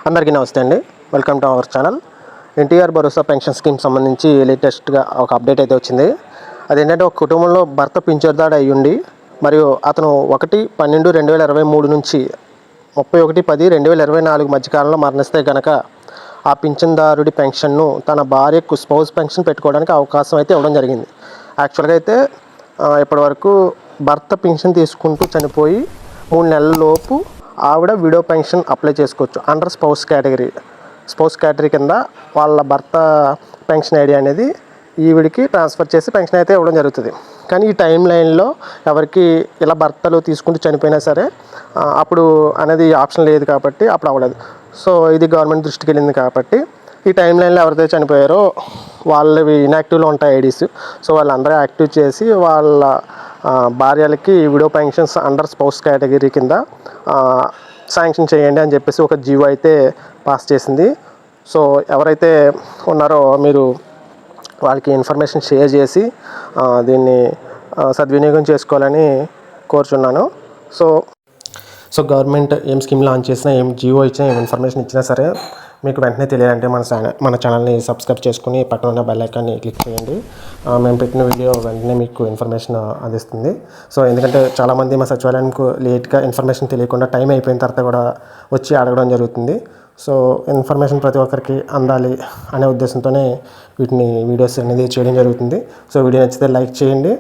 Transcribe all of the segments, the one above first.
అందరికీ నమస్తే అండి. Welcome to our channel. NTR Bharosa pension scheme సంబంధించి లేటెస్ట్గా ఒక అప్డేట్ అయితే వచ్చింది. అదేంటంటే ఒక కుటుంబంలో భర్త పింఛన్దారు అయ్యుండి మరియు అతను 1/12/2023 నుంచి 31/10/2024 మధ్యకాలంలో మరణిస్తే కనుక ఆ పింఛన్దారుడి పెన్షన్ను తన భార్యకు స్పౌస్ పెన్షన్ పెట్టుకోవడానికి అవకాశం అయితే ఇవ్వడం జరిగింది. యాక్చువల్గా అయితే ఇప్పటివరకు భర్త పెన్షన్ తీసుకుంటూ చనిపోయి 3 నెలల లోపు ఆవిడ విడో పెన్షన్ అప్లై చేసుకోవచ్చు అండర్ స్పౌస్ కేటగిరీ కింద వాళ్ళ భర్త పెన్షన్ ఐడి అనేది ఈవిడికి ట్రాన్స్ఫర్ చేసి పెన్షన్ అయితే ఇవ్వడం జరుగుతుంది. కానీ ఈ టైం లైన్లో ఎవరికి ఇలా భర్తలు తీసుకుంటూ చనిపోయినా సరే అప్పుడు అనేది ఆప్షన్ లేదు కాబట్టి అప్పుడు అవ్వలేదు. సో ఇది గవర్నమెంట్ దృష్టికి వెళ్ళింది కాబట్టి ఈ టైం లైన్లో ఎవరైతే చనిపోయారో వాళ్ళవి ఇన్యాక్టివ్లో ఉంటాయి ఐడీస్. సో వాళ్ళందరూ యాక్టివ్ చేసి వాళ్ళ భార్యలకి widow pensions under spouse category కింద శాంక్షన్ చేయండి అని చెప్పేసి ఒక జీవో అయితే పాస్ చేసింది. సో ఎవరైతే ఉన్నారో మీరు వాళ్ళకి ఇన్ఫర్మేషన్ షేర్ చేసి దీన్ని సద్వినియోగం చేసుకోవాలని కోరుచున్నాను. సో గవర్నమెంట్ ఏం స్కీమ్ లాంచ్ చేసినా, ఏం జీవో ఇచ్చినా, ఏం ఇన్ఫర్మేషన్ ఇచ్చినా సరే మీకు వెంటనే తెలియాలంటే మన ఛానల్ని సబ్స్క్రైబ్ చేసుకుని పక్కన ఉన్న బెల్ ఐకాన్ని క్లిక్ చేయండి. మేము పెట్టిన వీడియో వెంటనే మీకు ఇన్ఫర్మేషన్ అందిస్తుంది. సో ఎందుకంటే చాలామంది మా సచివాలయంకు లేట్గా ఇన్ఫర్మేషన్ తెలియకుండా టైం అయిపోయిన తర్వాత కూడా వచ్చి అడగడం జరుగుతుంది. సో ఇన్ఫర్మేషన్ ప్రతి ఒక్కరికి అందాలి అనే ఉద్దేశంతోనే వీడియోస్ అనేది చేయడం జరుగుతుంది. సో వీడియో నచ్చితే లైక్ చేయండి.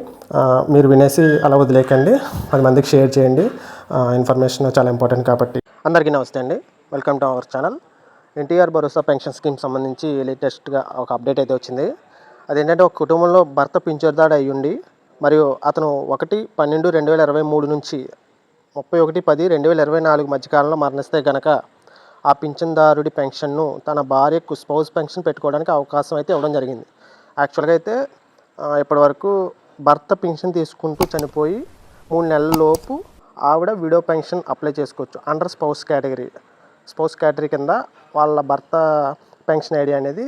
మీరు వినేసి అలా వదిలేకండి, 10 మందికి షేర్ చేయండి. ఇన్ఫర్మేషన్ చాలా ఇంపార్టెంట్ కాబట్టి. అందరికీ నమస్తే అండి. Welcome to our channel. NTR Bharosa pension scheme సంబంధించి లేటెస్ట్గా ఒక అప్డేట్ అయితే వచ్చింది. అదేంటంటే ఒక కుటుంబంలో భర్త పింఛన్దారు అయ్యుండి మరియు అతను 1/12/2023 నుంచి 31/10/2024 మధ్యకాలంలో మరణిస్తే కనుక ఆ పింఛన్దారుడి పెన్షన్ను తన భార్యకు స్పౌస్ పెన్షన్ పెట్టుకోవడానికి అవకాశం అయితే ఇవ్వడం జరిగింది. యాక్చువల్గా అయితే ఇప్పటివరకు భర్త పెన్షన్ తీసుకుంటూ చనిపోయి 3 నెలల లోపు ఆవిడ విడో పెన్షన్ అప్లై చేసుకోవచ్చు అండర్ స్పౌస్ కేటగిరీ కింద వాళ్ళ భర్త పెన్షన్ ఐడి అనేది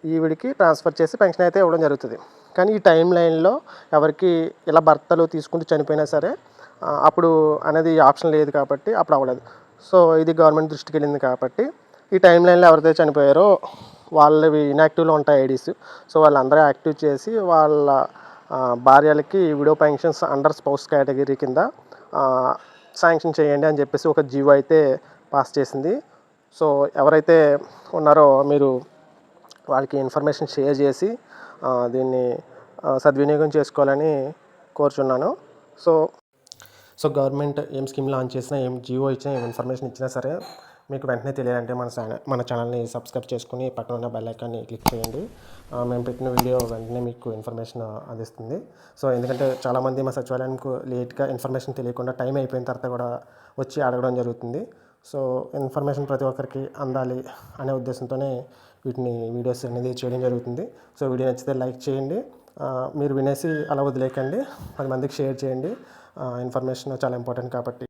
ఈవిడికి ట్రాన్స్ఫర్ చేసి పెన్షన్ అయితే ఇవ్వడం జరుగుతుంది. కానీ ఈ టైం లైన్లో ఎవరికి ఇలా భర్తలు తీసుకుంటూ చనిపోయినా సరే అప్పుడు అనేది ఆప్షన్ లేదు కాబట్టి అప్పుడు అవ్వలేదు. సో ఇది గవర్నమెంట్ దృష్టికి వెళ్ళింది కాబట్టి ఈ టైం లైన్లో ఎవరైతే చనిపోయారో వాళ్ళవి ఇన్యాక్టివ్లో ఉంటాయి ఐడీస్. సో వాళ్ళందరూ యాక్టివ్ చేసి వాళ్ళ భార్యలకి widow pensions under spouse category కింద శాంక్షన్ చేయండి అని చెప్పేసి ఒక జీవో అయితే పాస్ చేసింది. సో ఎవరైతే ఉన్నారో మీరు వాళ్ళకి ఇన్ఫర్మేషన్ షేర్ చేసి దీన్ని సద్వినియోగం చేసుకోవాలని కోరుచున్నాను. సో గవర్నమెంట్ ఏం స్కీమ్ లాంచ్ చేసినా, ఏం జీవో ఇచ్చినా, ఏం ఇన్ఫర్మేషన్ ఇచ్చినా సరే మీకు వెంటనే తెలియాలంటే మన ఛానల్ని సబ్స్క్రైబ్ చేసుకుని పక్కన ఉన్న బెల్ ఐకాన్ని క్లిక్ చేయండి. మేము పెట్టిన వీడియో వెంటనే మీకు ఇన్ఫర్మేషన్ అందిస్తుంది. సో ఎందుకంటే చాలామంది మా సచివాలయంకు లేట్గా ఇన్ఫర్మేషన్ తెలియకుండా టైం అయిపోయిన తర్వాత కూడా వచ్చి అడగడం జరుగుతుంది. సో ఇన్ఫర్మేషన్ ప్రతి ఒక్కరికి అందాలి అనే ఉద్దేశంతోనే వీడియోస్ అనేది చేయడం జరుగుతుంది. సో వీడియో నచ్చితే లైక్ చేయండి. మీరు వినేసి అలా వదిలేకండి, 10 మందికి షేర్ చేయండి. ఇన్ఫర్మేషన్ చాలా ఇంపార్టెంట్ కాబట్టి.